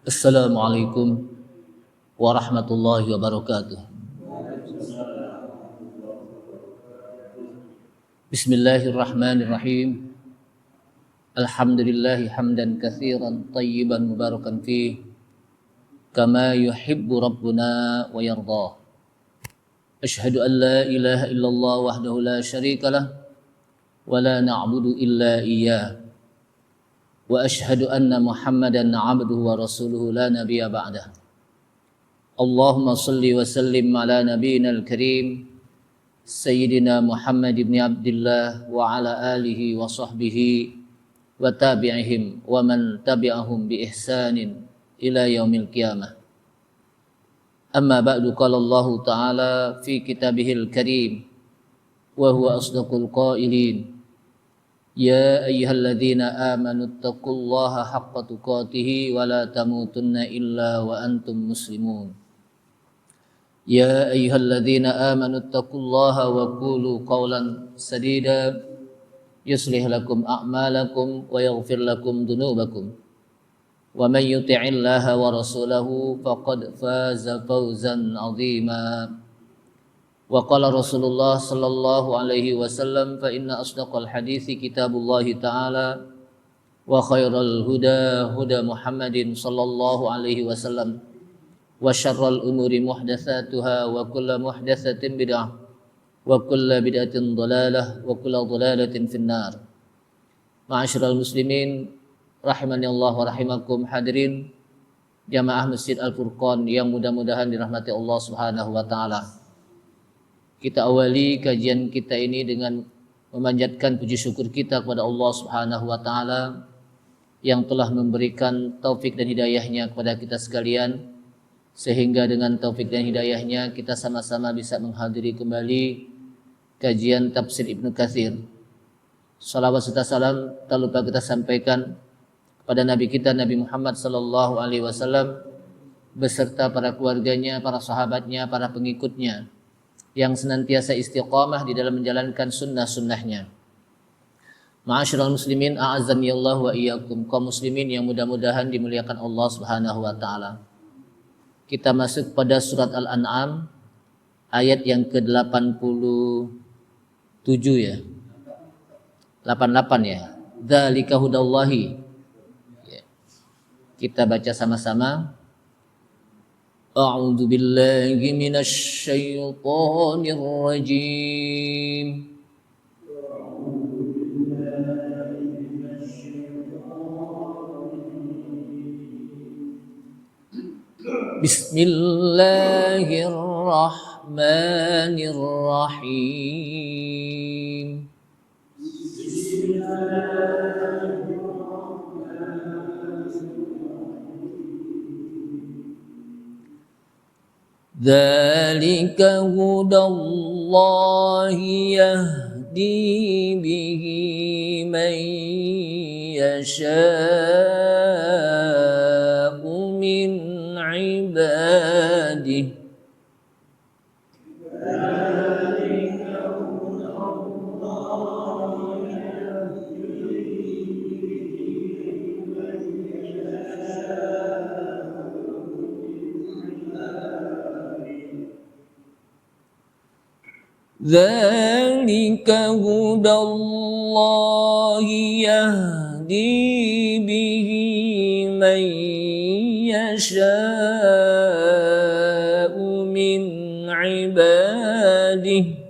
Assalamualaikum warahmatullahi wabarakatuh. Bismillahirrahmanirrahim. Alhamdulillahi hamdan katsiran tayyiban mubarakan fih kama yuhibbu rabbuna wa yardah. Asyhadu an la ilaha illallah wahdahu la syarikalah wa la na'budu illa iyyah. Wa asyhadu anna Muhammadan 'abduhu wa rasuluhu la nabiyya ba'dah. Allahumma salli wa sallim ala nabiyyinal karim Sayyidina Muhammad ibn Abdullah wa ala alihi wa sahbihi wa tabi'ihim wa man tabi'ahum bi ihsanin ila yaumil qiyamah. Amma ba'du, qala Allah Ta'ala fi kitabihil karim wa huwa asdaqul qailin. Ya ayyuhalladzina amanu taqullaha haqqa tuqatih wa la tamutunna illa wa antum muslimun. Ya ayyuhalladzina amanu taqullaha wa qulu qawlan sadida yuslih lakum a'malakum wa yaghfir lakum dhunubakum wa man yuti'illaha wa rasulahu faqad faza fawzan 'azima. Wa qala Rasulullah sallallahu alaihi wasallam fa inna asdaqal hadithi kitabullahi ta'ala wa khairal huda huda Muhammadin sallallahu alaihi wasallam wa syarral umuri muhdatsatuha wa kullu muhdatsatin bid'ah wa kullu bid'atin dhalalah wa kullu dhalalatin finnar. Ma'asyiral muslimin rahimani Allah wa rahimakum, hadirin jamaah Masjid Al-Furqan yang mudah-mudahan dirahmati Allah Subhanahu wa taala. Kita awali kajian kita ini dengan memanjatkan puji syukur kita kepada Allah Subhanahu wa taala yang telah memberikan taufik dan hidayahnya kepada kita sekalian, sehingga dengan taufik dan hidayahnya kita sama-sama bisa menghadiri kembali kajian tafsir Ibnu Katsir. Salawat serta salam tak lupa kita sampaikan kepada Nabi kita Nabi Muhammad sallallahu alaihi wasallam beserta para keluarganya, para sahabatnya, para pengikutnya yang senantiasa istiqamah di dalam menjalankan sunnah-sunnahnya. Ma'asyiral muslimin, a'azzani Allah wa iyyakum, kaum muslimin yang mudah-mudahan dimuliakan Allah Subhanahu wa taala. Kita masuk pada surat Al-An'am ayat yang ke-87 ya. 88 ya. Dzalika hudallahi. Ya. Kita baca sama-sama. A'udzu billahi minasy syaithanir rajim. Bismillahirrahmanirrahim. Dzalika hudallahi yahdi bihi man yasha'u min ibadihi. Dzalika hudallahi yahdi bihi man yasha'u min ibadihi.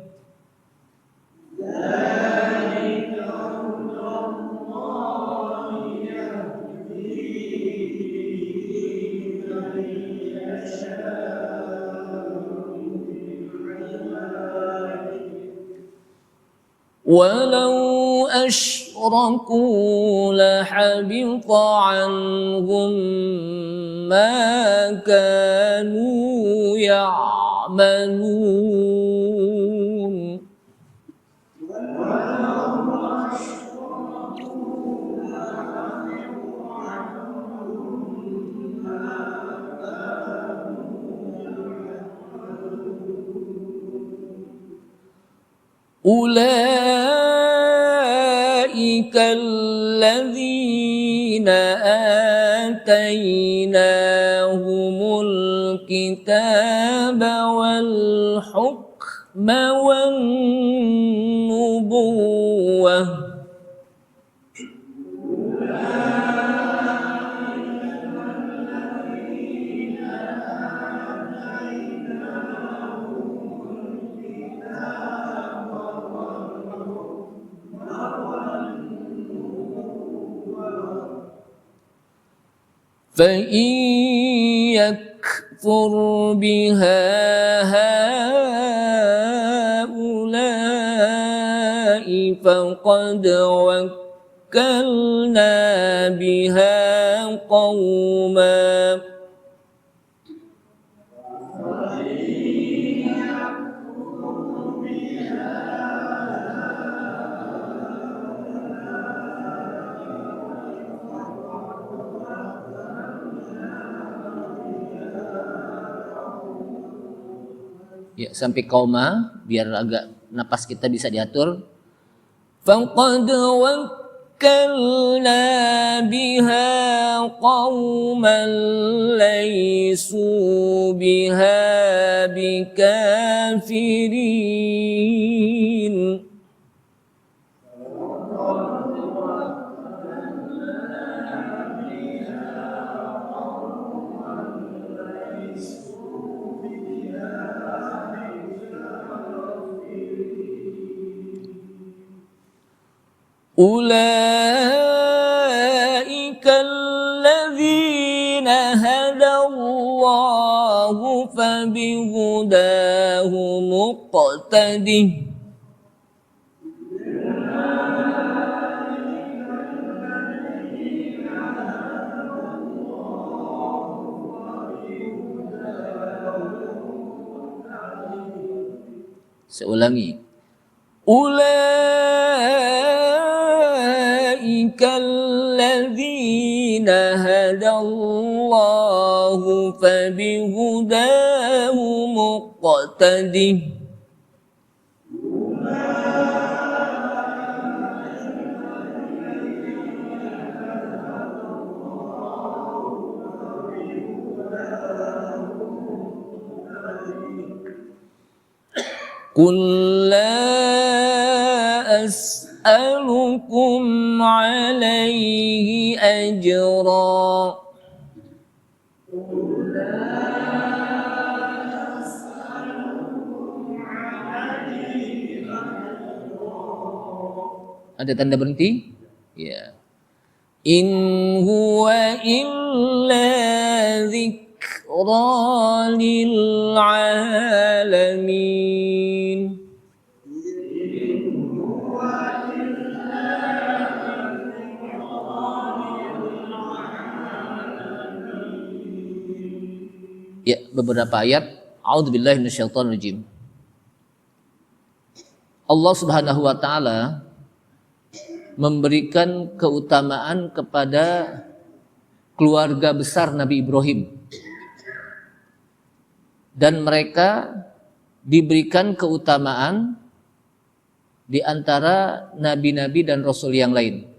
Walau asyraku lahabita anhum ma kanu ya'malun. Ulaika alladzina آتيناهم الكتاب والحكم والنبوة فإن يكفر بها هؤلاء فقد وكلنا بها قوما ya, sampai koma biar agak napas kita bisa diatur. Faqad wakkalna biha qauman laysu biha bikafirin. أولئك الذين هدى الله فبهداه مقتده Seulangi. أولئك الذين هدى الله فبهداه مقتده قل لا أسألكم عليه أجرا Ada tanda berhenti? Ya. In huwa illa dzikra lil alamin. Ya, beberapa ayat. A'udzubillahi minasyaitonirrajim. Allah Subhanahu wa taala memberikan keutamaan kepada keluarga besar Nabi Ibrahim. Dan mereka diberikan keutamaan di antara nabi-nabi dan rasul yang lain.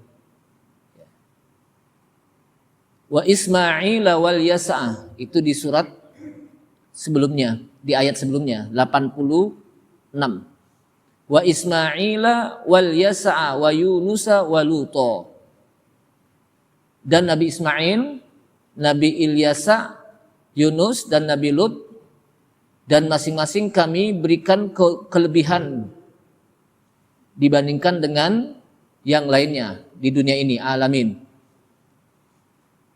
Wa Ismail wal Yasa, itu di surat sebelumnya, di ayat sebelumnya 86. Wa Ismaila wal Yasa wa Yunusa wa Luto. Dan Nabi Ismail, Nabi Ilyasa, Yunus dan Nabi Lut, dan masing-masing kami berikan kelebihan dibandingkan dengan yang lainnya di dunia ini, alamin.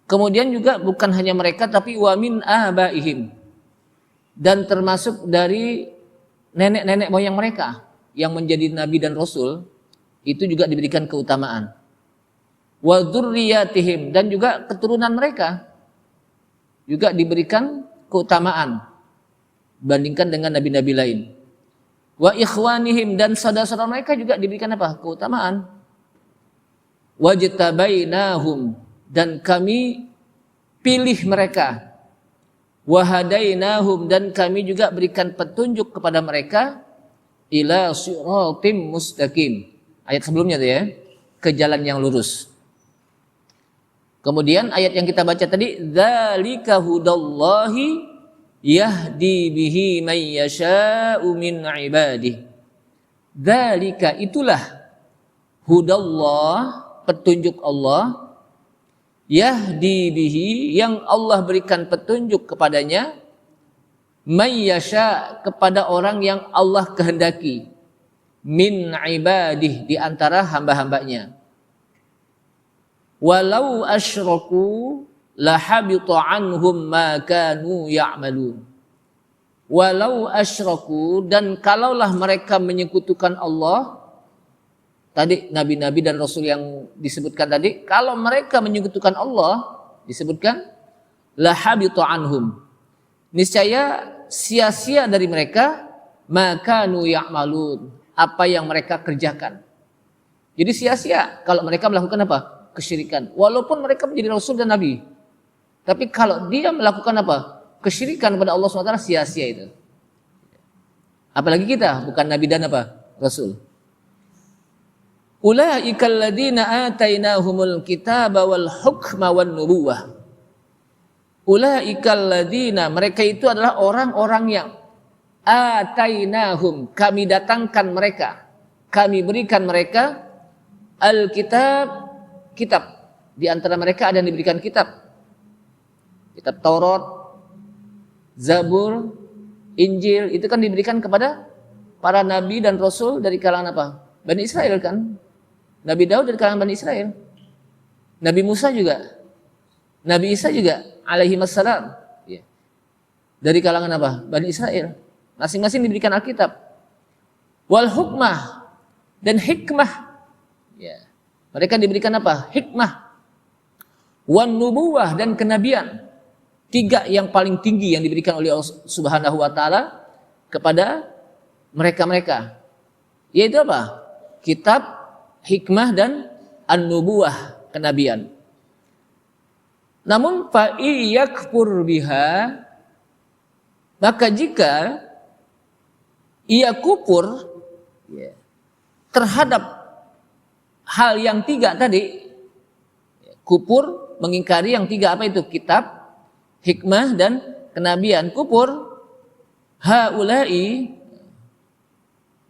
Kemudian juga bukan hanya mereka tapi wa min abaihim, dan termasuk dari nenek-nenek moyang mereka yang menjadi nabi dan rasul, itu juga diberikan keutamaan. Wa dzurriyyatihim, dan juga keturunan mereka juga diberikan keutamaan bandingkan dengan nabi-nabi lain. Wa ikhwanihim, dan saudara-saudara mereka juga diberikan apa? Keutamaan. Wajtabainahum, dan kami pilih mereka. Wa hadainahum, dan kami juga berikan petunjuk kepada mereka ila siratim mustaqim. Ayat sebelumnya tuh ya, ke jalan yang lurus. Kemudian ayat yang kita baca tadi, dzalika hudallahi yahdi bihi may yasha'u min ibadihi. Dzalika itulah hudallah, petunjuk Allah, yahdi bihi yang Allah berikan petunjuk kepadanya, may yasha kepada orang yang Allah kehendaki, min ibadih di antara hamba-hambanya. Walau asyraku lahabita anhum ma kanu ya'malun. Walau asyraku, dan kalaulah mereka menyekutukan Allah, tadi nabi-nabi dan rasul yang disebutkan tadi, kalau mereka menyekutukan Allah disebutkan lahabita anhum, niscaya sia-sia dari mereka ma kanu ya'malun, apa yang mereka kerjakan. Jadi sia-sia kalau mereka melakukan apa? Kesyirikan. Walaupun mereka menjadi rasul dan nabi, tapi kalau dia melakukan apa? Kesyirikan kepada Allah SWT, sia-sia itu. Apalagi kita bukan nabi dan apa? Rasul. Ulaikal ladzina atainahumul kitaba wal hukma wan nubuwah. Ulaikal ladzina, mereka itu adalah orang-orang yang atainahum, kami datangkan mereka, kami berikan mereka al-kitab, kitab. Di antara mereka ada yang diberikan kitab. Kitab Taurat, Zabur, Injil, itu kan diberikan kepada para nabi dan rasul dari kalangan apa? Bani Israel kan? Nabi Daud dari kalangan Bani Israel. Nabi Musa juga. Nabi Isa juga alaihi wassalam. Ya. Dari kalangan apa? Bani Israel. Masing-masing diberikan Alkitab. Wal hukmah, dan hikmah. Ya. Mereka diberikan apa? Hikmah. Wan nubuwah, dan kenabian. 3 yang paling tinggi yang diberikan oleh Allah Subhanahu wa taala kepada mereka-mereka. Yaitu apa? Kitab, hikmah, dan an-nubuwah, kenabian. Namun fa iyakfur biha, maka jika ia kufur terhadap hal yang 3 tadi, kufur mengingkari yang 3 apa itu? Kitab, hikmah, dan kenabian, kufur, haulai,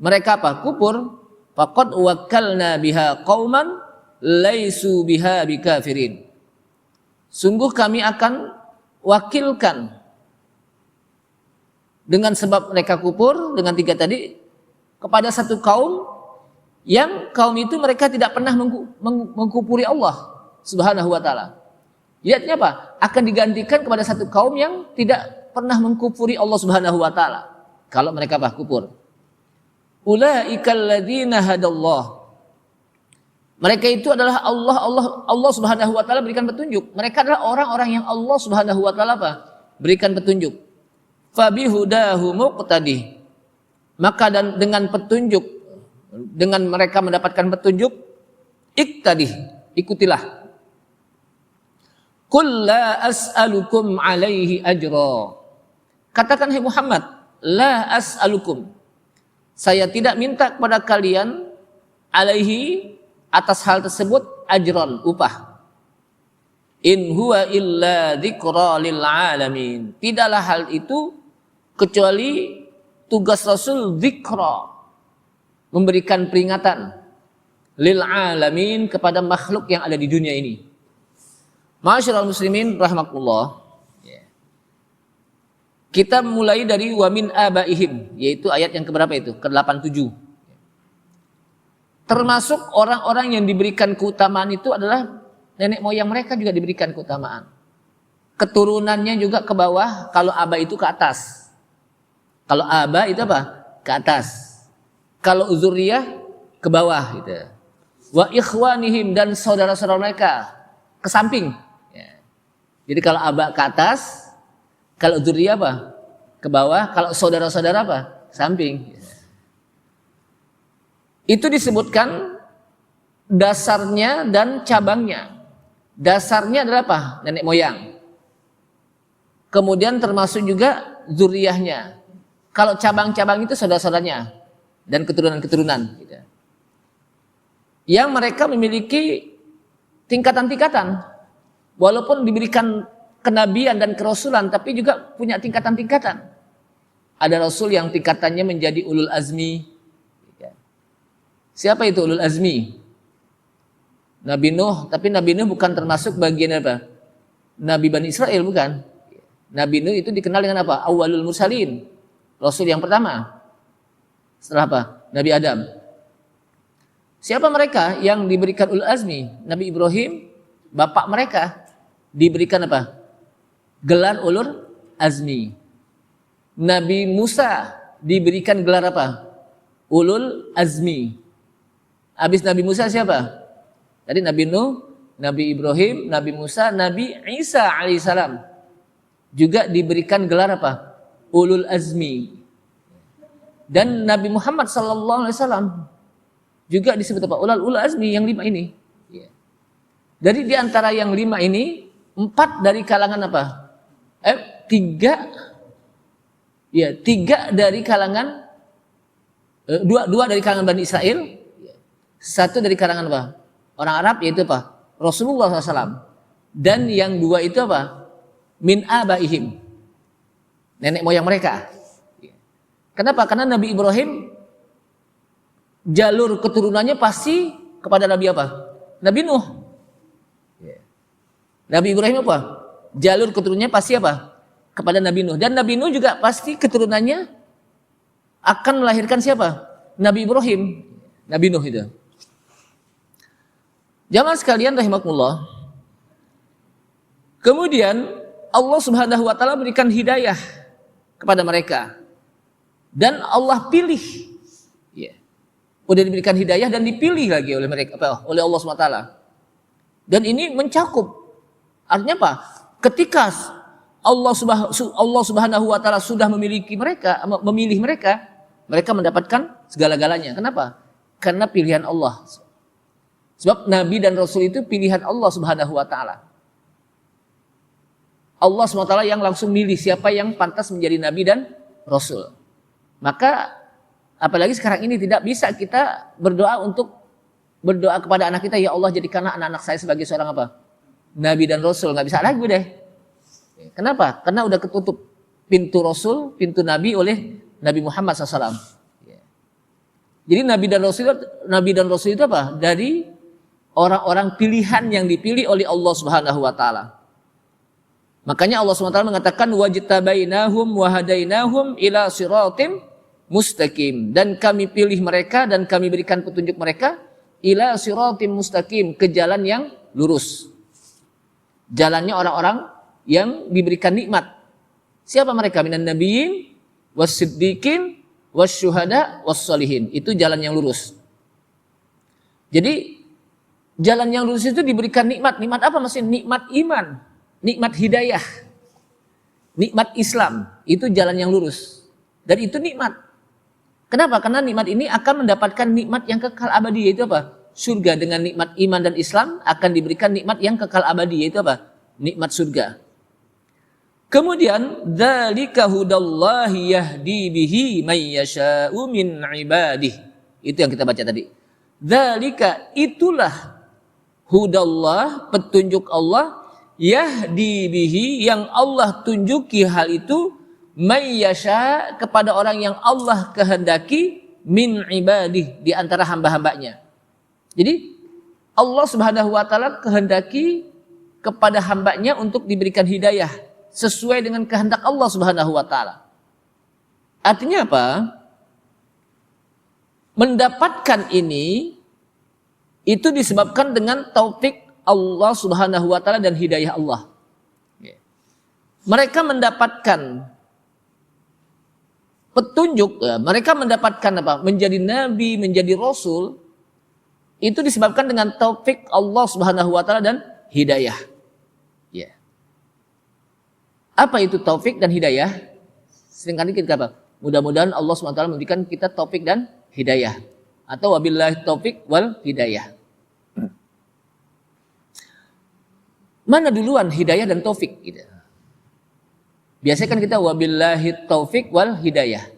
mereka apa? Kufur, faqad wakkalna biha qauman laisu biha bikafirin. Sungguh kami akan wakilkan dengan sebab mereka kufur dengan 3 tadi kepada satu kaum yang kaum itu mereka tidak pernah mengkufuri Allah Subhanahu wa taala. Lihatnya apa? Akan digantikan kepada satu kaum yang tidak pernah mengkufuri Allah Subhanahu wa taala kalau mereka apa? Kufur. Ulaikal ladzina hadallah. Mereka itu adalah Allah Subhanahu wa taala berikan petunjuk. Mereka adalah orang-orang yang Allah Subhanahu wa taala apa? Berikan petunjuk. Fabihudahu muqtadi. Maka dan dengan petunjuk, dengan mereka mendapatkan petunjuk, iktadi, ikutilah. Qul la as'alukum alaihi ajra. Katakan hai Muhammad, la as'alukum. Saya tidak minta kepada kalian alaihi, atas hal tersebut, ajran, upah. In huwa illa dzikra lil alamin. Tidaklah hal itu kecuali tugas Rasul dzikra, memberikan peringatan lil alamin, kepada makhluk yang ada di dunia ini. Ma'asyiral muslimin rahimakumullah. Kita mulai dari wa min abaihim, yaitu ayat yang keberapa itu? Ke-87. Termasuk orang-orang yang diberikan keutamaan itu adalah nenek moyang mereka juga diberikan keutamaan. Keturunannya juga ke bawah, kalau aba itu ke atas. Kalau aba itu apa? Ke atas. Kalau zuriyah ke bawah gitu. Wa ikhwanihim, dan saudara-saudara mereka ke samping. Jadi kalau aba ke atas, kalau dzurriyyah apa? Ke bawah, kalau saudara-saudara apa? Samping. Itu disebutkan dasarnya dan cabangnya. Dasarnya adalah apa? Nenek moyang. Kemudian termasuk juga dzurriyyahnya. Kalau cabang-cabang itu saudara-saudaranya dan keturunan-keturunan. Yang mereka memiliki tingkatan-tingkatan. Walaupun diberikan kenabian dan kerasulan, tapi juga punya tingkatan-tingkatan. Ada rasul yang tingkatannya menjadi ulul azmi. Siapa itu ulul azmi? Nabi Nuh, tapi Nabi Nuh bukan termasuk bagian apa? Nabi Bani Israel, bukan. Nabi Nuh itu dikenal dengan apa? Awwalul mursalin. Rasul yang pertama. Setelah apa? Nabi Adam. Siapa mereka yang diberikan ulul azmi? Nabi Ibrahim, bapak mereka, diberikan apa? Gelar ulul azmi. Nabi Musa diberikan gelar apa? Ulul azmi. Habis Nabi Musa siapa? Tadi Nabi Nuh, Nabi Ibrahim, Nabi Musa, Nabi Isa alaihissalam juga diberikan gelar apa? Ulul azmi. Dan Nabi Muhammad sallallahu alaihi wasallam juga disebut apa? Ulul azmi yang 5 ini. Dari di antara yang 5 ini, 4 dari kalangan apa? 3 dari kalangan 2 dari kalangan Bani Israel, 1 dari kalangan apa? Orang Arab, yaitu apa? Rasulullah SAW. Dan yang 2 itu apa? Min abaihim, nenek moyang mereka. Kenapa? Karena Nabi Ibrahim jalur keturunannya pasti kepada Nabi apa? Nabi Nuh. Nabi Ibrahim apa? Jalur keturunannya pasti apa? Kepada Nabi Nuh. Dan Nabi Nuh juga pasti keturunannya akan melahirkan siapa? Nabi Ibrahim. Nabi Nuh itu. Jamaah sekalian rahimakumullah. Kemudian Allah Subhanahu wa taala berikan hidayah kepada mereka. Dan Allah pilih. Udah diberikan hidayah dan dipilih lagi oleh mereka, oleh Allah Subhanahu wa taala. Dan ini mencakup. Artinya apa? Ketika Allah Subhanahu wa taala sudah memilih mereka, mereka mendapatkan segala-galanya. Kenapa? Karena pilihan Allah. Sebab Nabi dan Rasul itu pilihan Allah Subhanahu wa taala. Allah Subhanahu wa taala yang langsung milih siapa yang pantas menjadi Nabi dan Rasul. Maka apalagi sekarang ini tidak bisa kita berdoa kepada anak kita, ya Allah jadikanlah anak-anak saya sebagai seorang apa? Nabi dan Rasul. Nggak bisa lagi deh. Kenapa? Karena udah ketutup pintu Rasul, pintu Nabi oleh Nabi Muhammad SAW. Jadi Nabi dan Rasul itu apa? Dari orang-orang pilihan yang dipilih oleh Allah Subhanahu wa taala. Makanya Allah Subhanahu wa taala mengatakan wajtabainahum wa hadainahum ila siratim mustaqim, dan kami pilih mereka dan kami berikan petunjuk mereka ila siratim mustaqim, ke jalan yang lurus. Jalannya orang-orang yang diberikan nikmat. Siapa mereka? Minan nabiyyin was-siddiqin wasyuhada was-sholihin. Itu jalan yang lurus. Jadi jalan yang lurus itu diberikan nikmat. Nikmat apa maksudnya? Nikmat iman, nikmat hidayah, nikmat Islam. Itu jalan yang lurus. Dan itu nikmat. Kenapa? Karena nikmat ini akan mendapatkan nikmat yang kekal abadi, yaitu apa? Surga. Dengan nikmat iman dan Islam akan diberikan nikmat yang kekal abadi, yaitu apa? Nikmat surga. Kemudian dzalika hudallahi yahdi bihi may yasha'u min ibadihi. Itu yang kita baca tadi. Dzalika, itulah hudallah, petunjuk Allah, yahdi bihi, yang Allah tunjuki hal itu, may yasha, kepada orang yang Allah kehendaki, min ibadih, di antara hamba-hambanya. Jadi Allah Subhanahu wa taala kehendaki kepada hambanya untuk diberikan hidayah sesuai dengan kehendak Allah Subhanahu wa taala. Artinya apa? Mendapatkan ini itu disebabkan dengan taufik Allah Subhanahu wa taala dan hidayah Allah. Mereka mendapatkan petunjuk, mereka mendapatkan apa? Menjadi nabi, menjadi rasul, itu disebabkan dengan taufik Allah Subhanahu wa taala dan hidayah. Ya. Apa itu taufik dan hidayah? Seringkali kita apa? Mudah-mudahan Allah Subhanahu wa taala memberikan kita taufik dan hidayah, atau wabillahi taufik wal hidayah. Mana duluan hidayah dan taufik? Gitu. Biasanya kan kita wabillahi taufik wal hidayah.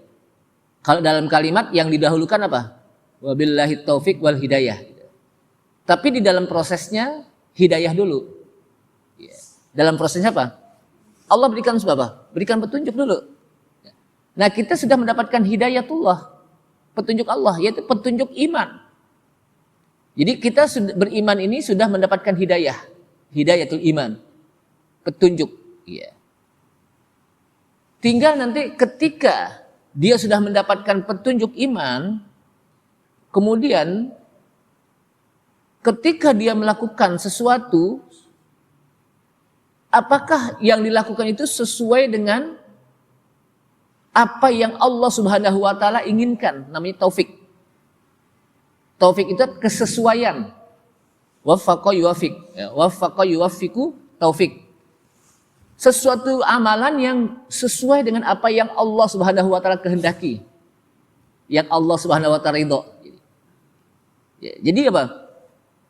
Kalau dalam kalimat yang didahulukan apa? Wabillahi taufik wal hidayah. Tapi di dalam prosesnya hidayah dulu. Dalam prosesnya apa? Allah berikan sebab apa? Berikan petunjuk dulu. Nah, kita sudah mendapatkan hidayatullah, petunjuk Allah, yaitu petunjuk iman. Jadi kita beriman ini sudah mendapatkan hidayah, hidayatul iman, petunjuk. Ya. Tinggal nanti ketika dia sudah mendapatkan petunjuk iman, kemudian ketika dia melakukan sesuatu, apakah yang dilakukan itu sesuai dengan apa yang Allah Subhanahu wa taala inginkan? Namanya taufik. Taufik itu kesesuaian. Waffaqa yuwaffiq. Ya, waffaqa yuwaffiqu taufik. Sesuatu amalan yang sesuai dengan apa yang Allah Subhanahu wa taala kehendaki. Yang Allah Subhanahu wa taala ridho. Ya, jadi apa?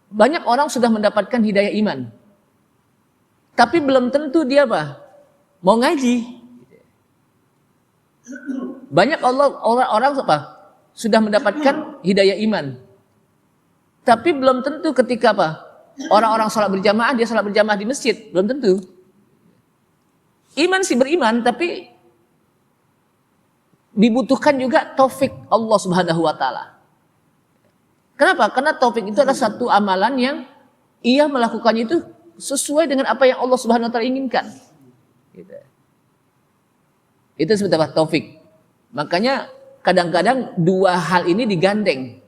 Banyak orang sudah mendapatkan hidayah iman. Tapi belum tentu dia apa? Mau ngaji. Banyak orang apa? Sudah mendapatkan hidayah iman. Tapi belum tentu ketika apa? Orang-orang sholat berjamaah, dia sholat berjamaah di masjid. Belum tentu. Iman sih beriman, tapi dibutuhkan juga taufik Allah Subhanahu wa taala. Kenapa? Karena taufik itu adalah satu amalan yang ia melakukannya itu sesuai dengan apa yang Allah Subhanahu wa taala inginkan. Gitu. Itu seperti apa? Taufik. Makanya kadang-kadang dua hal ini digandeng.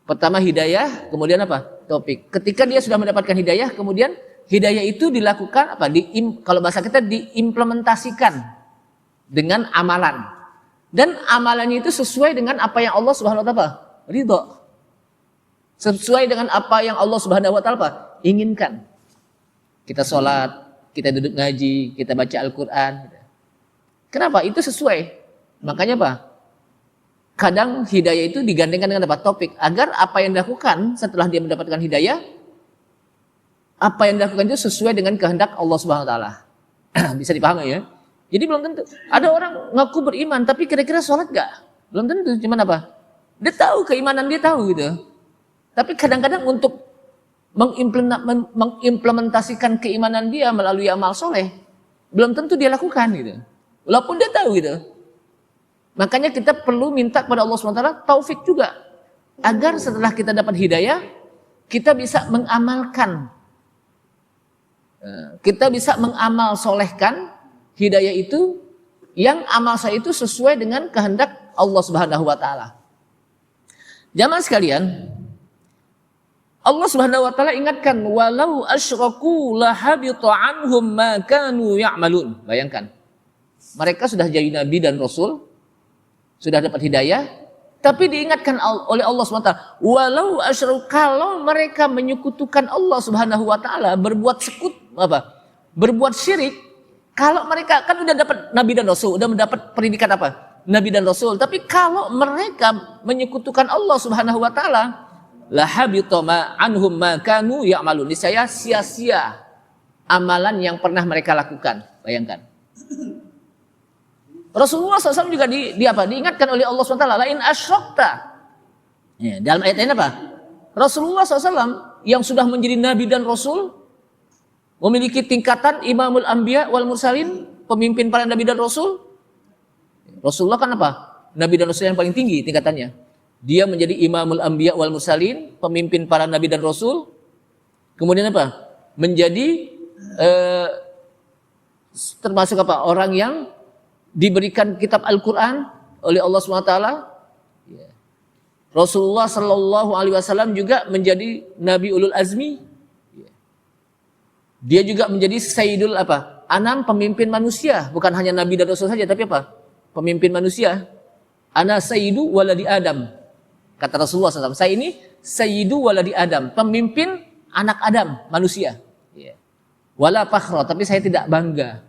Pertama hidayah, kemudian apa? Taufik. Ketika dia sudah mendapatkan hidayah, kemudian hidayah itu dilakukan apa? Kalau bahasa kita diimplementasikan dengan amalan. Dan amalannya itu sesuai dengan apa yang Allah Subhanahu wa taala ridho. Sesuai dengan apa yang Allah Subhanahu wa taala inginkan. Kita sholat, kita duduk ngaji, kita baca Al-Quran. Kenapa? Itu sesuai. Makanya apa? Kadang hidayah itu digandengkan dengan apa? Topik. Agar apa yang dilakukan setelah dia mendapatkan hidayah, apa yang dilakukan itu sesuai dengan kehendak Allah Subhanahu wa taala. Bisa dipahami ya? Jadi belum tentu. Ada orang ngaku beriman tapi kira-kira sholat gak? Belum tentu. Cuman apa? Dia tahu keimanan, dia tahu gitu. Tapi kadang-kadang untuk mengimplementasikan keimanan dia melalui amal soleh, belum tentu dia lakukan gitu. Walaupun dia tahu gitu. Makanya kita perlu minta kepada Allah SWT taufik juga. Agar setelah kita dapat hidayah, kita bisa mengamalkan. Kita bisa mengamal solehkan hidayah itu, yang amal saya itu sesuai dengan kehendak Allah Subhanahu wa taala. Jamaah sekalian, Allah Subhanahu wa taala ingatkan, walau asyraku lahabita anhum ma kanu ya'malun. Bayangkan. Mereka sudah jadi nabi dan rasul, sudah dapat hidayah, tapi diingatkan oleh Allah Subhanahu wa taala, walau asyraku, kalau mereka menyekutukan Allah Subhanahu wa taala, berbuat berbuat syirik, kalau mereka kan udah dapat nabi dan rasul, udah mendapat pendidikan apa? Nabi dan Rasul. Tapi kalau mereka menyekutukan Allah Subhanahu wa taala, lahabita anhum ma kanu ya'malun. Niscaya sia-sia amalan yang pernah mereka lakukan. Bayangkan. Rasulullah SAW juga diingatkan oleh Allah SWT, lain asyrakta. Ya, dalam ayat ini apa? Rasulullah SAW yang sudah menjadi Nabi dan Rasul, memiliki tingkatan Imamul Anbiya wal Mursalin, pemimpin para Nabi dan Rasul. Rasulullah kan apa? Nabi dan Rasul yang paling tinggi tingkatannya. Dia menjadi Imamul Anbiya wal Mursalin, pemimpin para Nabi dan Rasul. Kemudian apa? Menjadi termasuk apa? Orang yang diberikan kitab Al-Quran oleh Allah SWT. Rasulullah Sallallahu Alaihi Wasallam juga menjadi Nabi Ulul Azmi. Dia juga menjadi Sayyidul apa? Anam, pemimpin manusia. Bukan hanya Nabi dan Rasul saja, tapi apa? Pemimpin manusia. Ana sayyidu waladi Adam. Kata Rasulullah SAW, saya ini sayyidu waladi Adam, pemimpin anak Adam, manusia. Wala fakhra, tapi saya tidak bangga.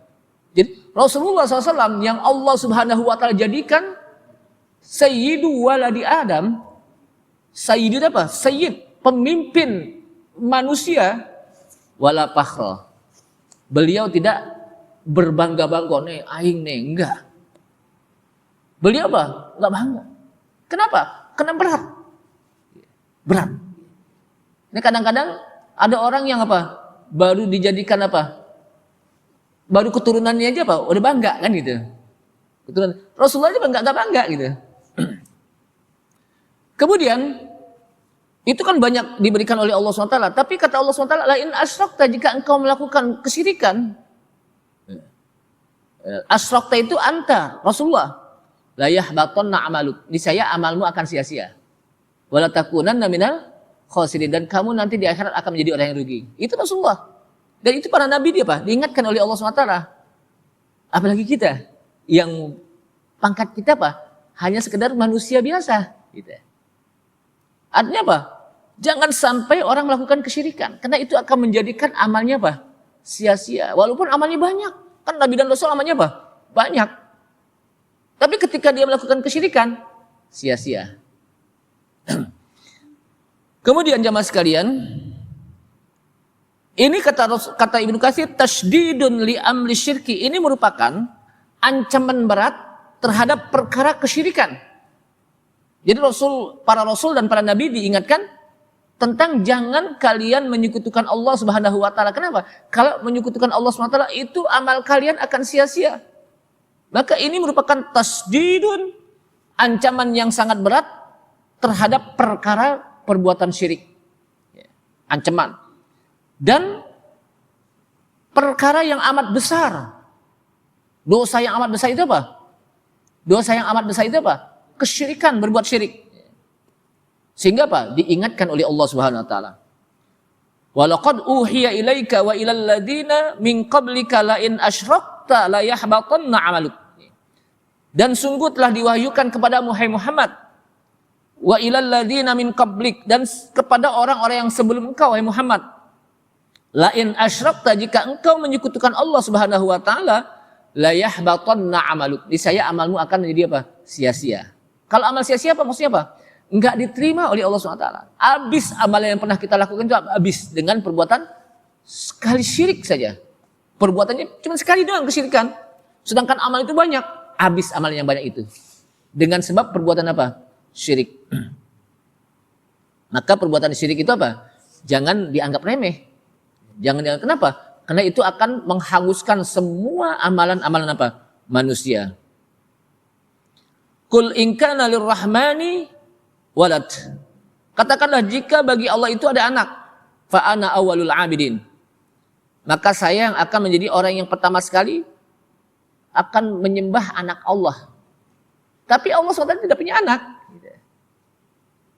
Jadi Rasulullah SAW yang Allah Subhanahu wa taala jadikan sayyidu waladi Adam, sayyidu apa? Sayyid, pemimpin manusia, wala fakhra. Beliau tidak berbangga-bangga nih, aing nih, enggak. Beliau apa? Enggak bangga. Kenapa? Karena berat. Berat. Ini kadang-kadang ada orang yang apa? baru dijadikan apa? Baru keturunannya aja apa? Udah bangga kan gitu. Keturunan Rasulullah aja nggak bangga gitu. Kemudian itu kan banyak diberikan oleh Allah SWT. Tapi kata Allah SWT, la in asyrakta, jika engkau melakukan kesyirikan, asyrakta itu anta Rasulullah, la yahbatanna amaluk, niscaya amalmu akan sia-sia. Wala takunanna minal khasirin, dan kamu nanti di akhirat akan menjadi orang yang rugi. Itu Rasulullah. Dan itu para nabi dia apa? Diingatkan oleh Allah SWT. Apalagi kita yang pangkat kita apa? Hanya sekedar manusia biasa gitu. Artinya apa? Jangan sampai orang melakukan kesyirikan, karena itu akan menjadikan amalnya apa? Sia-sia. Walaupun amalnya banyak. Kan Nabi dan Rasul amalnya apa? Banyak. Tapi ketika dia melakukan kesyirikan, sia-sia. Kemudian jamaah sekalian, ini kata Ibnu Katsir, tasydidun li amri syirki, ini merupakan ancaman berat terhadap perkara kesyirikan. Jadi para rasul dan para nabi diingatkan tentang jangan kalian menyekutukan Allah Subhanahu wa taala. Kenapa? Kalau menyekutukan Allah Subhanahu wa taala itu amal kalian akan sia-sia. Maka ini merupakan tasdidun, ancaman yang sangat berat terhadap perkara perbuatan syirik. Ancaman. Dan perkara yang amat besar. Dosa yang amat besar itu apa? Dosa yang amat besar itu apa? Kesyirikan, berbuat syirik. Sehingga apa? Diingatkan oleh Allah Subhanahu wa taala. Walaqad uhiya ilaika wa ilal ladina min qablika la in asyrakta la yahbatanna 'amaluk. Dan sungguh telah diwahyukan kepada Muhammad wa ilal ladina min qablik, dan kepada orang-orang yang sebelum engkau wahai Muhammad. La in asyrakta, jika engkau menyekutukan Allah Subhanahu wa taala, la yahbatanna 'amaluk. Niscaya amalmu akan menjadi apa? Sia-sia. Kalau amal sia-sia apa maksudnya apa? Enggak diterima oleh Allah SWT. Habis amalan yang pernah kita lakukan itu habis dengan perbuatan sekali syirik saja. Perbuatannya cuma sekali doang kesyirikan. Sedangkan amal itu banyak. Habis amal yang banyak itu. Dengan sebab perbuatan apa? Syirik. Maka perbuatan syirik itu apa? Jangan dianggap remeh. Jangan dianggap, kenapa? Karena itu akan menghanguskan semua amalan-amalan apa? Manusia. Kul in kana lirrahmani walad. Katakanlah jika bagi Allah itu ada anak, fa ana awwalul abidin. Maka saya yang akan menjadi orang yang pertama sekali akan menyembah anak Allah. Tapi Allah SWT tidak punya anak.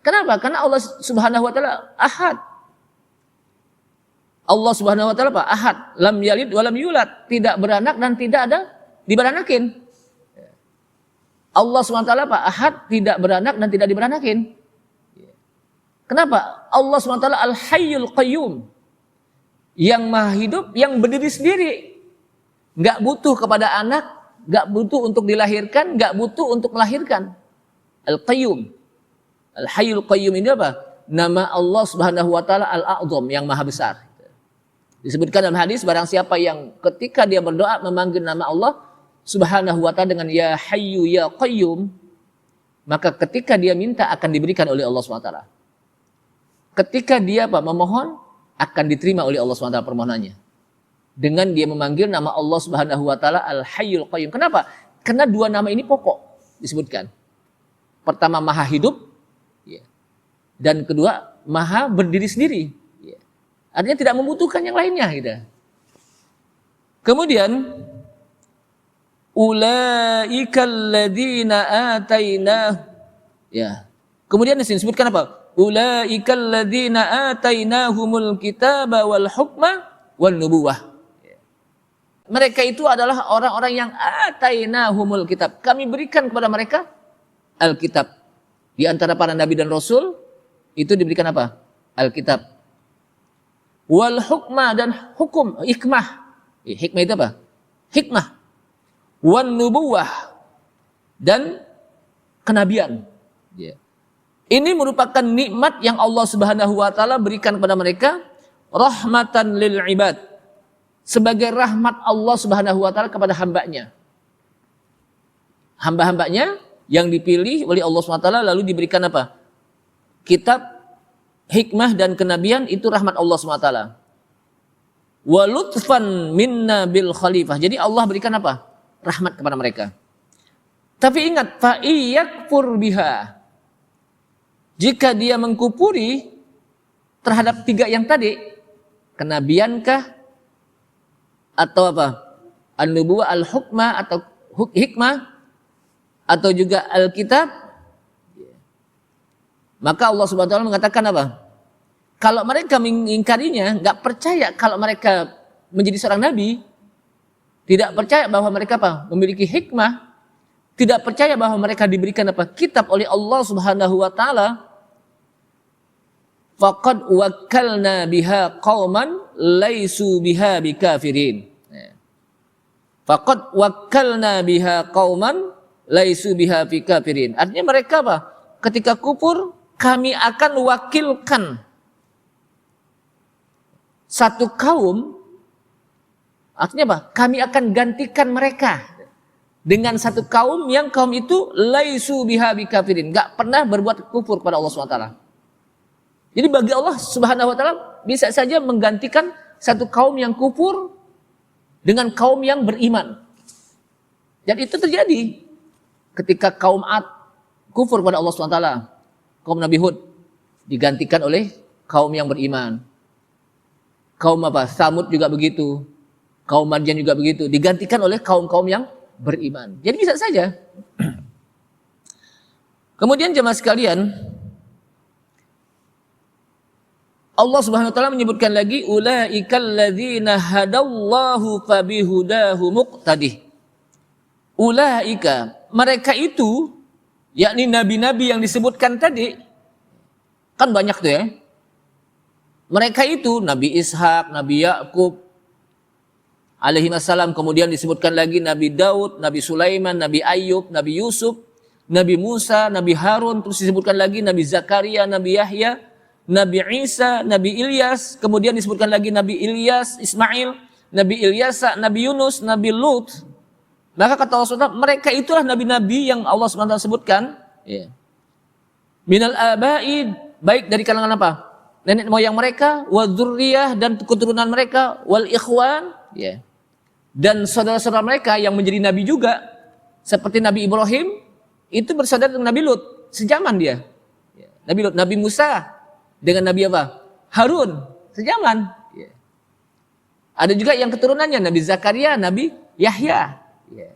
Kenapa? Karena Allah Subhanahu wa taala ahad. Allah Subhanahu wa taala apa? Ahad, lam yalid wa lam yulad, tidak beranak dan tidak ada diberanakin. Allah SWT apa? Ahad, tidak beranak dan tidak diberanakin. Kenapa? Allah SWT Al-Hayyul Qayyum, yang maha hidup, yang berdiri sendiri. Gak butuh kepada anak, gak butuh untuk dilahirkan, gak butuh untuk melahirkan. Al-Qayyum. Al-Hayyul Qayyum ini apa? Nama Allah Subhanahu wa taala Al-A'zam, yang maha besar. Disebutkan dalam hadis, barang siapa yang ketika dia berdoa memanggil nama Allah Subhanahu wa ta'ala dengan ya hayyu ya qayyum, maka ketika dia minta akan diberikan oleh Allah SWT. Ketika dia memohon, akan diterima oleh Allah SWT permohonannya. Dengan dia memanggil nama Allah Subhanahu wa ta'ala Al-Hayyul Qayyum. Kenapa? Karena dua nama ini pokok disebutkan. Pertama maha hidup, dan kedua maha berdiri sendiri. Artinya tidak membutuhkan yang lainnya gitu. Kemudian ulaikal ladzina atainah, ya. Kemudian disebutkan apa? Ulaikal ladzina atainahumul kitaba wal hukma wan nubuwah. Mereka itu adalah orang-orang yang atainahumul kitab. Kami berikan kepada mereka Alkitab. Di antara para nabi dan rasul itu diberikan apa? Alkitab. Wal hukma, dan hukum, hikmah. Hikmah itu apa? Hikmah. Wan nubuwah, dan kenabian. Ini merupakan nikmat yang Allah Subhanahu wa taala berikan kepada mereka, rahmatan lil ibad, sebagai rahmat Allah Subhanahu wa taala kepada hambanya. Hamba-hambanya yang dipilih oleh Allah Subhanahu wa taala lalu diberikan apa? Kitab, hikmah dan kenabian, itu rahmat Allah Subhanahu wa taala. wa lutfan minna bil khalifah. Jadi Allah berikan apa? Rahmat kepada mereka. Tapi ingat, fa iyakfur biha. Jika dia mengkufuri terhadap 3 yang tadi, kenabiankah atau apa? An-nubuwah, al-hukmah atau hikmah atau juga Alkitab, maka Allah Subhanahu wa taala mengatakan apa? Kalau mereka mengingkarinya, nggak percaya kalau mereka menjadi seorang nabi, tidak percaya bahwa mereka apa? Memiliki hikmah, tidak percaya bahwa mereka diberikan apa? Kitab oleh Allah Subhanahu wa taala, faqad wakkalna biha qauman laisu biha bikafirin. Faqad wakkalna biha qauman laisu biha bikafirin. Artinya mereka apa? Ketika kufur, kami akan wakilkan satu kaum, artinya apa? Kami akan gantikan mereka dengan satu kaum yang kaum itu laisu biha bikafirin, enggak pernah berbuat kufur kepada Allah SWT. Jadi bagi Allah Subhanahu wa taala bisa saja menggantikan satu kaum yang kufur dengan kaum yang beriman. Dan itu terjadi ketika kaum Ad kufur kepada Allah SWT. Kaum Nabi Hud digantikan oleh kaum yang beriman. Kaum apa? Samud juga begitu. Kaum Madian juga begitu. Digantikan oleh kaum-kaum yang beriman. Jadi bisa saja. Kemudian jemaah sekalian, Allah Subhanahu wa taala menyebutkan lagi, ulaikal ladzina hadallahu fabihudahu muqtadih. Ulaika, mereka itu, yakni nabi-nabi yang disebutkan tadi, kan banyak tuh ya. Mereka itu Nabi Ishak, Nabi Yakub alaihi wassalam, kemudian disebutkan lagi Nabi Daud, Nabi Sulaiman, Nabi Ayub, Nabi Yusuf, Nabi Musa, Nabi Harun, terus disebutkan lagi Nabi Zakaria, Nabi Yahya, Nabi Isa, Nabi Ilyas, kemudian disebutkan lagi Nabi Ilyas, Ismail, Nabi Ilyasa, Nabi Yunus, Nabi Lut. Maka kata Allah SWT, mereka itulah nabi-nabi yang Allah SWT sebutkan. Ya. Minal abai, baik dari kalangan apa? Nenek moyang mereka, wa dzurriyyah, dan keturunan mereka, wal ikhwan, ya. Dan saudara-saudara mereka yang menjadi nabi juga, seperti Nabi Ibrahim, itu bersaudara dengan Nabi Lut, sejaman dia. Ya. Nabi Lut, Nabi Musa dengan Nabi apa? Harun, sejaman. Ya. Ada juga yang keturunannya, Nabi Zakaria, Nabi Yahya. Ya.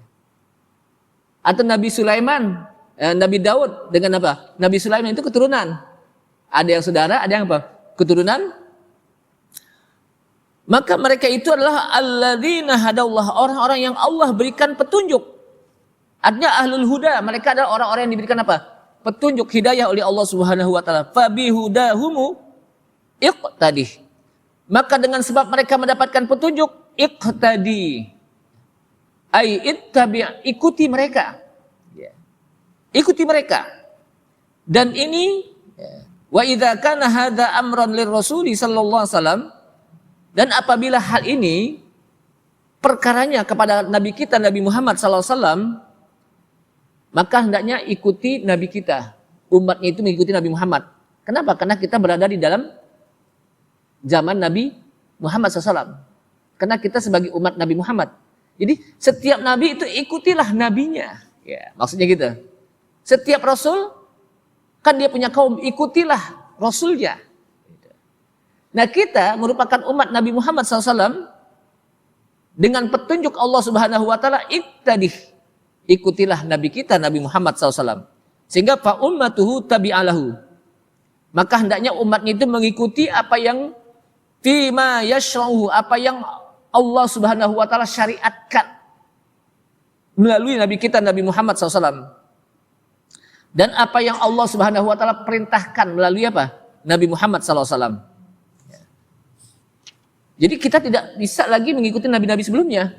Atau Nabi Sulaiman, Nabi Daud dengan apa? Nabi Sulaiman itu keturunan. Ada yang saudara, ada yang apa? Keturunan. Maka mereka itu adalah alladzina hadallah, orang-orang yang Allah berikan petunjuk. Artinya ahlul huda, mereka adalah orang-orang yang diberikan apa? Petunjuk, hidayah oleh Allah Subhanahu wa taala. Fabihudahumu iqtadi. Maka dengan sebab mereka mendapatkan petunjuk, iqtadi. Ai ittabi', ikuti mereka. Ikuti mereka. Dan ini wa idza kana hadza amran lirrasuli sallallahu alaihi wasallam, dan apabila hal ini perkaranya kepada nabi kita Nabi Muhammad sallallahu alaihi wasallam, maka hendaknya ikuti nabi kita, umatnya itu mengikuti Nabi Muhammad. Kenapa? Karena kita berada di dalam zaman Nabi Muhammad SAW. Karena kita sebagai umat Nabi Muhammad. Jadi setiap nabi itu ikutilah nabinya. Ya, maksudnya gitu. Setiap rasul kan dia punya kaum, ikutilah rasulnya. Nah kita merupakan umat Nabi Muhammad SAW dengan petunjuk Allah Subhanahu wa taala, iktadih, ikutilah nabi kita Nabi Muhammad SAW. Sehingga fa ummatuhu tabi'alahu, maka hendaknya umatnya itu mengikuti apa yang fima yashra'uhu, apa yang Allah Subhanahu wa taala syariatkan melalui nabi kita Nabi Muhammad SAW. Dan apa yang Allah Subhanahu wa taala perintahkan melalui apa? Nabi Muhammad SAW. Jadi kita tidak bisa lagi mengikuti nabi-nabi sebelumnya.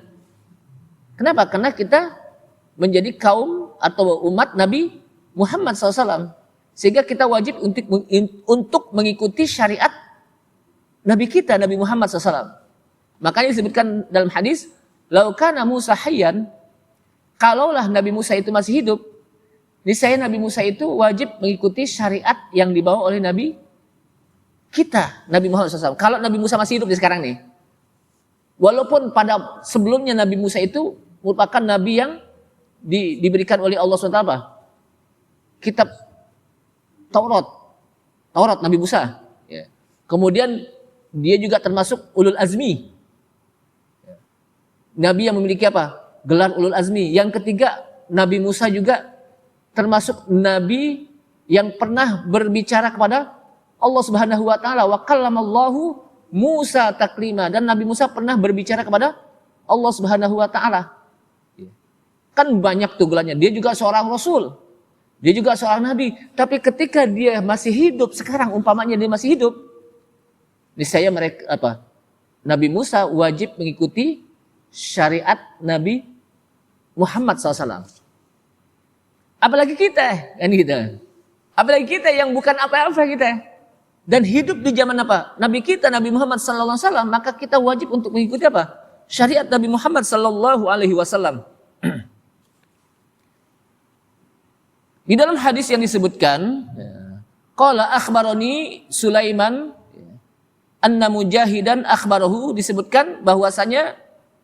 Kenapa? Karena kita menjadi kaum atau umat Nabi Muhammad SAW. Sehingga kita wajib untuk mengikuti syariat Nabi kita Nabi Muhammad SAW. Makanya disebutkan dalam hadis, lau kana Musa hayyan, kalaulah Nabi Musa itu masih hidup, niscaya Nabi Musa itu wajib mengikuti syariat yang dibawa oleh Nabi kita, Nabi Muhammad SAW. Kalau Nabi Musa masih hidup di sekarang nih, Walaupun pada sebelumnya Nabi Musa itu merupakan nabi yang diberikan oleh Allah SWT apa? Kitab Taurat. Taurat Nabi Musa. Ya. Kemudian dia juga termasuk ulul azmi. Nabi yang memiliki apa? Gelar ulul azmi. Yang ketiga, Nabi Musa juga termasuk nabi yang pernah berbicara kepada Allah Subhanahu wa taala. Wa kallamallahu Musa taklima, dan Nabi Musa pernah berbicara kepada Allah Subhanahu wa taala. Kan banyak tuh gelarnya. Dia juga seorang rasul. Dia juga seorang nabi. Tapi ketika dia masih hidup sekarang, umpamanya dia masih hidup, niscaya mereka apa? Nabi Musa wajib mengikuti syariat Nabi Muhammad SAW. Apalagi kita, kan kita. Apalagi kita yang bukan apa-apa kita. Dan hidup di zaman apa? Nabi kita, Nabi Muhammad SAW, maka kita wajib untuk mengikuti apa? Syariat Nabi Muhammad SAW. Di dalam hadis yang disebutkan, qala akhbarani Sulaiman anna Mujahidan akhbarahu, disebutkan bahwasanya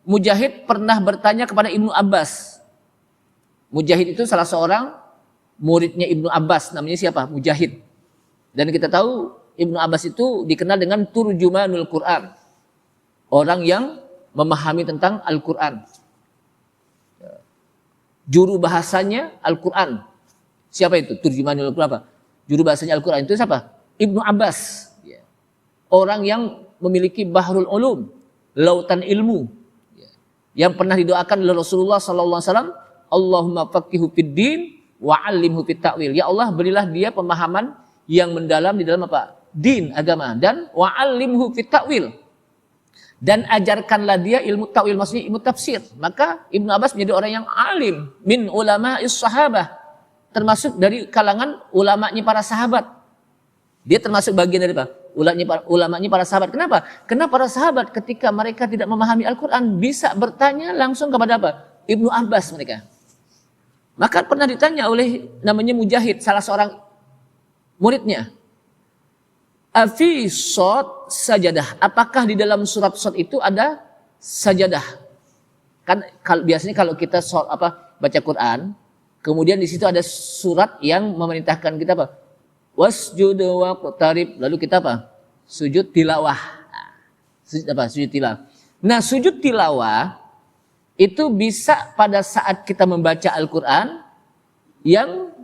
Mujahid pernah bertanya kepada Ibnu Abbas. Mujahid itu salah seorang muridnya Ibnu Abbas, namanya siapa? Mujahid. Dan kita tahu Ibnu Abbas itu dikenal dengan turjumanul Quran. Orang yang memahami tentang Al-Quran. Juru bahasanya Al-Quran. Siapa itu? Turjumanul Quran apa? Juru bahasanya Al-Quran itu siapa? Ibnu Abbas. Orang yang memiliki bahrul ulum, lautan ilmu. Yang pernah didoakan oleh Rasulullah SAW, Allahumma faqihu fid din wa 'allimhu fit ta'wil. Ya Allah, berilah dia pemahaman yang mendalam di dalam apa? Din, agama, dan wa 'allimhu fit ta'wil. Dan ajarkanlah dia ilmu ta'wil, maksudnya ilmu tafsir. Maka Ibnu Abbas menjadi orang yang alim min ulama'is sahabah, termasuk dari kalangan ulamanya para sahabat. Dia termasuk bagian dari apa? Ulamanya para sahabat. Kenapa? Karena para sahabat ketika mereka tidak memahami Al-Quran bisa bertanya langsung kepada apa? Ibnu Abbas mereka. Maka pernah ditanya oleh namanya Mujahid, salah seorang muridnya. Afi shod sajadah. Apakah di dalam surat shod itu ada sajadah? Kan biasanya kalau kita baca Quran, kemudian di situ ada surat yang memerintahkan kita apa? Wasjud waqtarib, lalu kita apa? Sujud tilawah. Sujud tilawah. Nah, sujud tilawah itu bisa pada saat kita membaca Al-Quran yang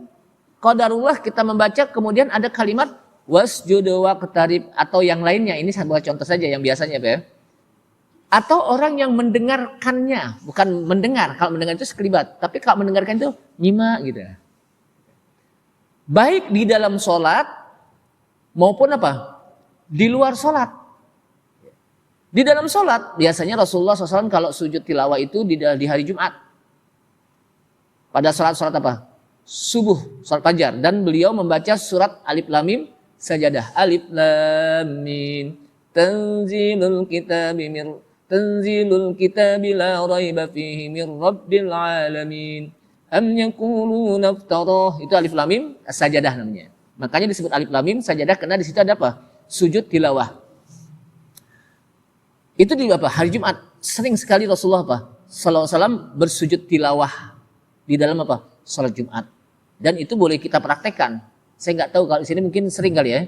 qadarullah kita membaca kemudian ada kalimat wasjud waqtarib atau yang lainnya. Ini saya buat contoh saja yang biasanya apa ya? Atau orang yang mendengarkannya, bukan mendengar. Kalau mendengar itu sekelibat, tapi kalau mendengarkan itu nyimak gitu. Baik di dalam sholat maupun apa? Di luar sholat. Di dalam sholat biasanya Rasulullah SAW kalau sujud tilawah itu di hari Jumat. Pada sholat apa? Subuh, sholat fajar. Dan beliau membaca surat Alif Lam Mim sajadah. Alif Lam Mim tanzilul kitabi la raiba fihi mir rabbil alamin. Am yakuluna iftarah. Itu Alif Lam Mim sajadah namanya. Makanya disebut Alif Lam Mim sajadah karena di situ ada apa? Sujud tilawah. Itu di apa? Hari Jumat sering sekali Rasulullah apa? Sallallahu alaihi wasallam bersujud tilawah di dalam apa? Salat Jumat. Dan itu boleh kita praktekkan. Saya nggak tahu kalau di sini mungkin sering kali ya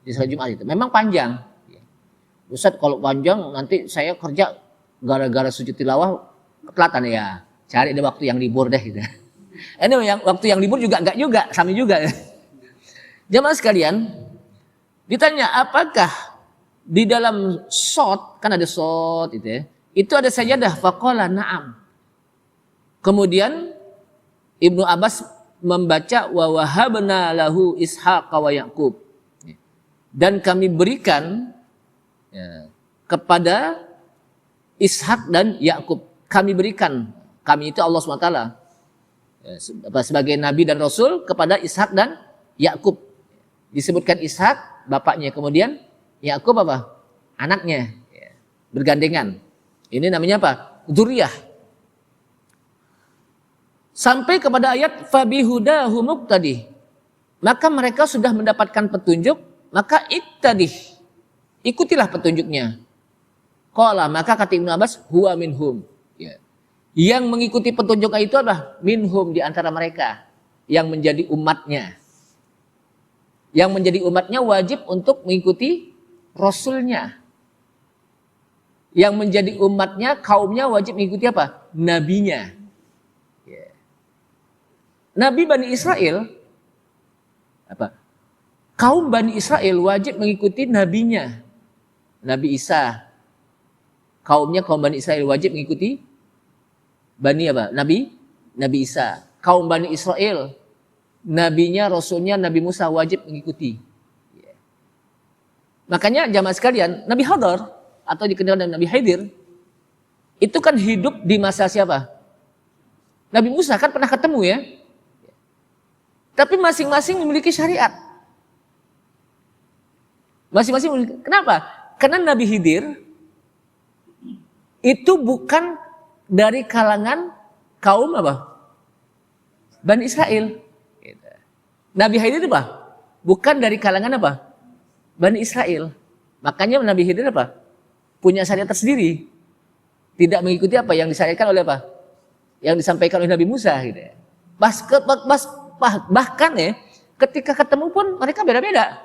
di salat Jumat itu. Memang panjang. Ustaz kalau panjang nanti saya kerja gara-gara sujud tilawah ketelatan ya. Cari deh waktu yang libur deh gitu. Ini yang waktu yang libur juga enggak juga, sama juga. Jamaah sekalian, ditanya apakah di dalam shot, kan ada shot itu ya, itu ada sajadah, faqala na'am. Kemudian Ibnu Abbas membaca wa wahabna lahu Ishaq wa Yaqub. Dan kami berikan kepada Ishak dan Yakub. Kami berikan, kami itu Allah SWT sebagai Nabi dan Rasul kepada Ishak dan Yakub. Disebutkan Ishak bapaknya, kemudian Yakub apa? Anaknya, bergandengan. Ini namanya apa? Dzurriyyah. Sampai kepada ayat fabihudahu muqtadi. Maka mereka sudah mendapatkan petunjuk, maka iktadih. Ikutilah petunjuknya. Qala, maka kata Ibnu Abbas, huwa minhum. Ya. Yang mengikuti petunjuk itu adalah minhum, di antara mereka yang menjadi umatnya. Yang menjadi umatnya wajib untuk mengikuti rasulnya. Yang menjadi umatnya, kaumnya wajib mengikuti apa? Nabinya. Ya. Nabi Bani Israel, apa? Kaum Bani Israel wajib mengikuti nabinya. Nabi Isa. Kaumnya kaum Bani Israel wajib mengikuti Bani apa? Nabi Isa. Kaum Bani Israel, nabinya, rasulnya Nabi Musa wajib mengikuti. Makanya jamaah sekalian, Nabi Hadar atau dikenal dengan Nabi Khidir itu kan hidup di masa siapa? Nabi Musa, kan pernah ketemu ya. Tapi masing-masing memiliki syariat. Masing-masing memiliki. Kenapa? Karena Nabi Khidir itu bukan dari kalangan kaum apa? Bani Israel. Nabi Khidir itu apa? Bukan dari kalangan apa? Bani Israel. Makanya Nabi Khidir apa? Punya syariat tersendiri. Tidak mengikuti apa yang disyariatkan oleh apa? Yang disampaikan oleh Nabi Musa gitu ya. Bahkan ya, ketika ketemu pun mereka beda-beda.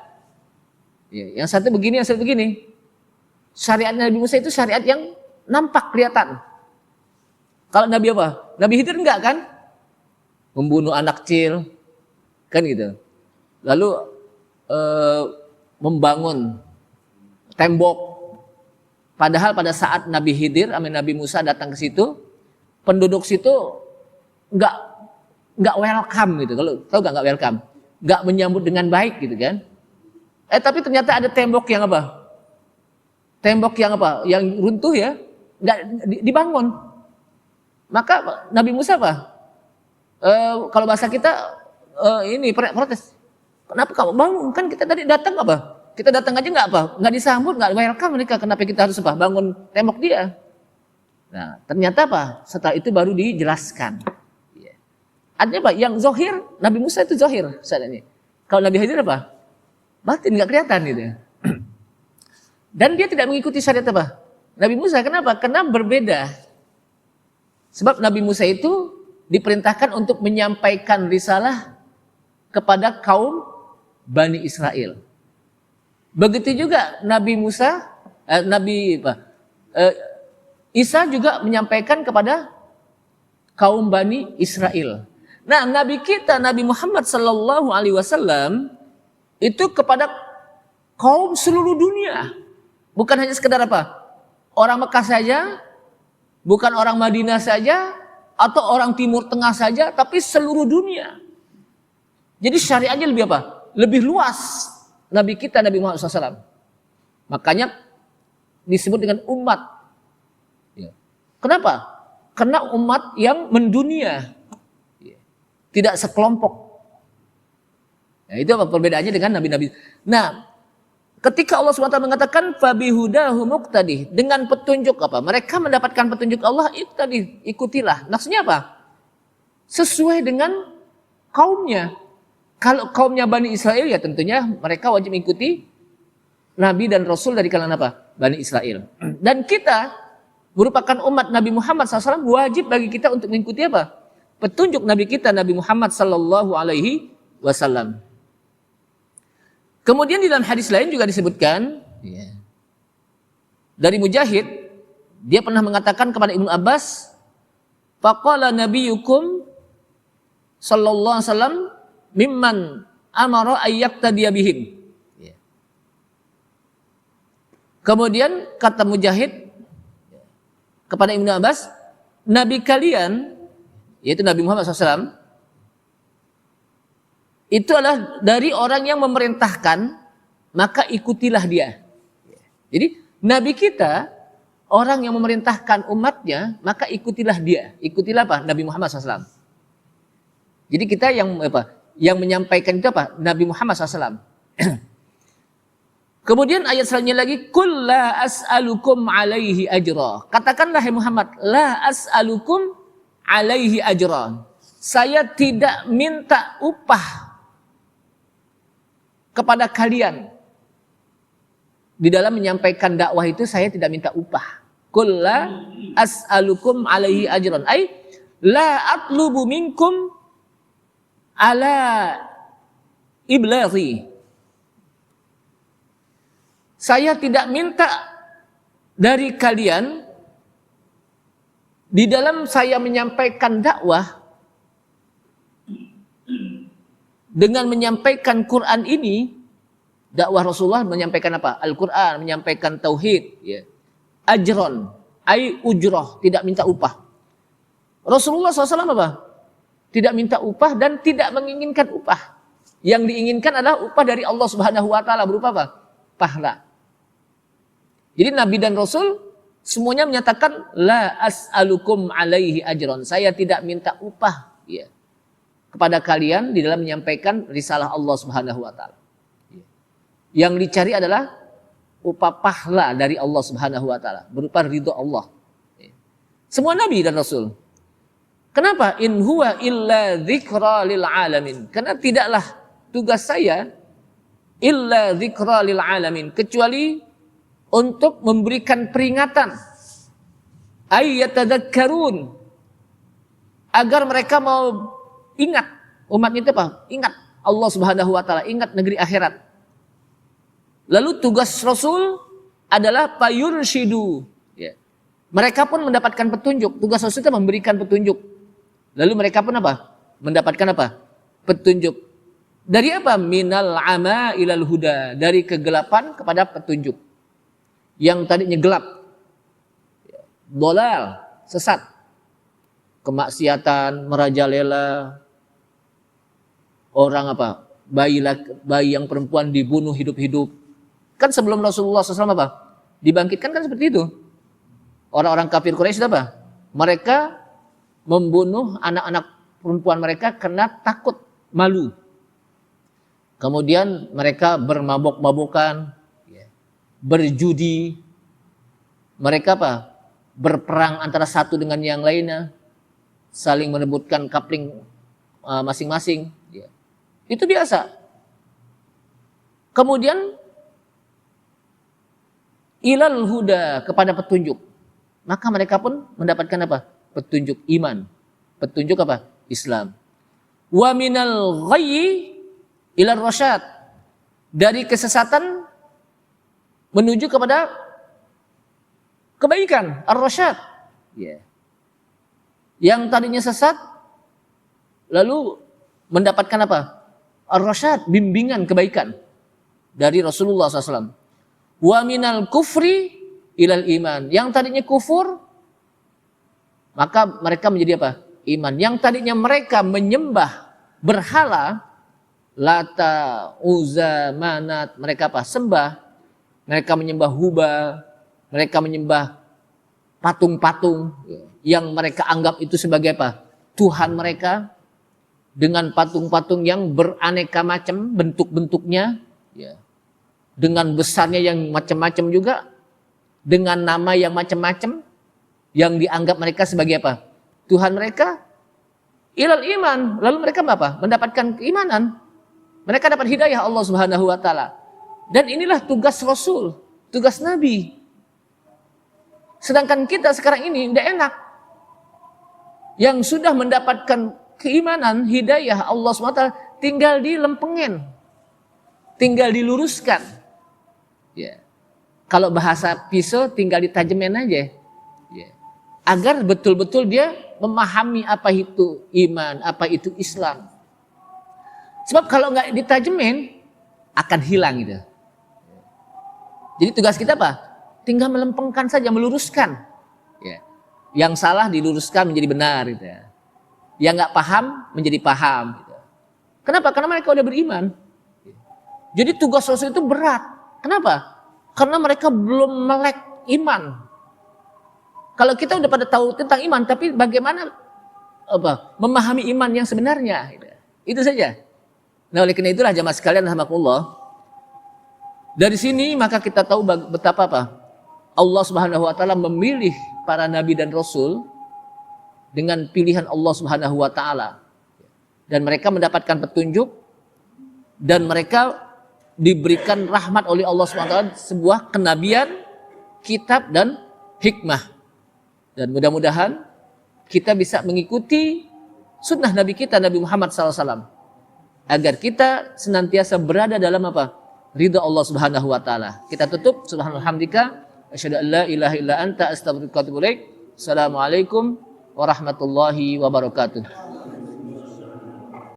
Ya, yang satu begini, yang satu begini. Syariat Nabi Musa itu syariat yang nampak, kelihatan. Kalau Nabi apa? Nabi Khidir enggak kan? Membunuh anak kecil, kan gitu. Lalu membangun tembok. Padahal pada saat Nabi Khidir sama Nabi Musa datang ke situ, penduduk situ enggak welcome gitu. Kalau tahu enggak welcome? Enggak menyambut dengan baik gitu kan. Tapi ternyata ada tembok yang apa? Tembok yang apa? Yang runtuh ya, enggak dibangun. Maka Nabi Musa apa? Kalau bahasa kita ini protes. Kenapa kamu bangun? Kan kita tadi datang apa? Kita datang aja nggak apa? Nggak disambut, nggak welcome mereka. Kenapa kita harus apa? Bangun tembok dia? Nah, ternyata apa? Setelah itu baru dijelaskan. Artinya apa? Yang zohir, Nabi Musa itu zohir seadanya. Kalau Nabi Khidir apa? Batin, nggak kelihatan gitu. Dan dia tidak mengikuti syariat apa? Nabi Musa. Kenapa? Karena berbeda. Sebab Nabi Musa itu diperintahkan untuk menyampaikan risalah kepada kaum Bani Israel. Begitu juga Nabi Musa, Isa juga menyampaikan kepada kaum Bani Israel. Nah, Nabi kita, Nabi Muhammad Sallallahu Alaihi Wasallam itu kepada kaum seluruh dunia. Bukan hanya sekedar apa? Orang Mekah saja, bukan orang Madinah saja, atau orang Timur Tengah saja, tapi seluruh dunia. Jadi syariatnya lebih apa? Lebih luas. Nabi kita, Nabi Muhammad SAW. Makanya disebut dengan umat. Kenapa? Karena umat yang mendunia. Tidak sekelompok. Nah, itu apa perbedaannya dengan nabi-nabi. Nah, ketika Allah SWT mengatakan fabihudahu muqtadi, dengan petunjuk apa? Mereka mendapatkan petunjuk Allah itu tadi, ikutilah. Maksudnya apa? Sesuai dengan kaumnya. Kalau kaumnya Bani Israel ya tentunya mereka wajib mengikuti Nabi dan Rasul dari kalangan apa? Bani Israel. Dan kita merupakan umat Nabi Muhammad SAW, wajib bagi kita untuk mengikuti apa? Petunjuk Nabi kita, Nabi Muhammad Sallallahu Alaihi Wasallam. Kemudian di dalam hadis lain juga disebutkan dari Mujahid, dia pernah mengatakan kepada Ibnu Abbas, faqala nabiyukum sallallahu alaihi wasallam mimman amara ayyaqtadiya bihim. Kemudian kata Mujahid kepada Ibnu Abbas, Nabi kalian, yaitu Nabi Muhammad SAW, itu adalah dari orang yang memerintahkan, maka ikutilah dia. Jadi Nabi kita, orang yang memerintahkan umatnya, maka ikutilah dia. Ikutilah apa? Nabi Muhammad SAW. Jadi kita yang apa? Yang menyampaikan itu apa? Nabi Muhammad SAW. Kemudian ayat selanjutnya lagi, Qul la as'alukum alaihi ajra. Katakanlah hai Muhammad, la as'alukum alaihi ajra. Saya tidak minta upah kepada kalian. Di dalam menyampaikan dakwah itu saya tidak minta upah. Qul la as'alukum alaihi ajran. Ay la atlubu minkum ala iblaghi. Saya tidak minta dari kalian di dalam saya menyampaikan dakwah dengan menyampaikan Quran ini. Dakwah Rasulullah menyampaikan apa? Al-Quran, menyampaikan tauhid, ya. Ajron, ai ujroh, tidak minta upah. Rasulullah SAW apa? Tidak minta upah dan tidak menginginkan upah. Yang diinginkan adalah upah dari Allah Subhanahu wa taala berupa apa? Pahala. Jadi Nabi dan Rasul semuanya menyatakan la as'alukum alaihi ajron. Saya tidak minta upah, ya, kepada kalian di dalam menyampaikan risalah Allah Subhanahu wa taala. Yang dicari adalah upah pahala dari Allah Subhanahu wa taala berupa ridho Allah. Semua nabi dan rasul. Kenapa? In huwa illa dzikra lil alamin. Karena tidaklah tugas saya illa dzikra lil alamin, kecuali untuk memberikan peringatan. Ayyatadzakkarun, agar mereka mau ingat. Umat itu apa? Ingat Allah Subhanahu wa taala, ingat negeri akhirat. Lalu tugas Rasul adalah payurshidu. Ya. Mereka pun mendapatkan petunjuk. Tugas Rasul itu memberikan petunjuk. Lalu mereka pun apa? Mendapatkan apa? Petunjuk. Dari apa? Minal ama ilal huda. Dari kegelapan kepada petunjuk. Yang tadinya gelap. Dolal, sesat. Kemaksiatan, merajalela. Orang apa? Bayi yang perempuan dibunuh hidup-hidup. Kan sebelum Rasulullah SAW apa? Dibangkitkan kan seperti itu. Orang-orang kafir Quraisy apa? Mereka membunuh anak-anak perempuan mereka karena takut, malu. Kemudian mereka bermabok-mabokan, berjudi. Mereka apa? Berperang antara satu dengan yang lainnya. Saling merebutkan kapling masing-masing. Itu biasa. Kemudian ilal huda, kepada petunjuk. Maka mereka pun mendapatkan apa? Petunjuk iman. Petunjuk apa? Islam. Wa minal ghayyi ilal rasyad. Dari kesesatan menuju kepada kebaikan, ar-rasyad. Yang tadinya sesat lalu mendapatkan apa? Ar-rasyad, bimbingan kebaikan dari Rasulullah SAW. Wa minal kufri ilal iman. Yang tadinya kufur, maka mereka menjadi apa? Iman. Yang tadinya mereka menyembah berhala, Lata, Uzza, Manat, mereka apa? Sembah. Mereka menyembah Hubal, mereka menyembah patung-patung yang mereka anggap itu sebagai apa? Tuhan mereka, dengan patung-patung yang beraneka macam bentuk-bentuknya, ya. Dengan besarnya yang macam-macam juga, dengan nama yang macam-macam, yang dianggap mereka sebagai apa? Tuhan mereka. Ilal iman, lalu mereka apa? Mendapatkan keimanan. Mereka dapat hidayah Allah Subhanahu wa taala. Dan inilah tugas Rasul, tugas Nabi. Sedangkan kita sekarang ini tidak enak. Yang sudah mendapatkan keimanan, hidayah Allah Subhanahu wa taala, tinggal dilempengin. Tinggal diluruskan. Ya. Kalau bahasa pisau tinggal ditajemin aja. Ya. Agar betul-betul dia memahami apa itu iman, apa itu Islam. Sebab kalau nggak ditajemin akan hilang gitu. Jadi tugas kita apa? Tinggal melempengkan saja, meluruskan. Ya. Yang salah diluruskan menjadi benar gitu ya. Yang nggak paham menjadi paham gitu. Kenapa? Karena mereka udah beriman. Jadi tugas Rasul itu berat. Kenapa? Karena mereka belum melek iman. Kalau kita udah pada tahu tentang iman, tapi bagaimana memahami iman yang sebenarnya? Itu saja. Nah, oleh karena itulah jamaah sekalian rahimakumullah. Dari sini maka kita tahu betapa apa? Allah Subhanahu wa taala memilih para nabi dan rasul dengan pilihan Allah Subhanahu wa taala. Dan mereka mendapatkan petunjuk dan mereka diberikan rahmat oleh Allah SWT, sebuah kenabian, kitab dan hikmah. Dan mudah-mudahan kita bisa mengikuti sunnah Nabi kita, Nabi Muhammad SAW. Agar kita senantiasa berada dalam apa? Ridha Allah Subhanahu wa taala. Kita tutup subhanallah hamdika asyhadu an la ilaha illa anta astaghfiruka wa atubu ilaik. Assalamualaikum warahmatullahi wabarakatuh.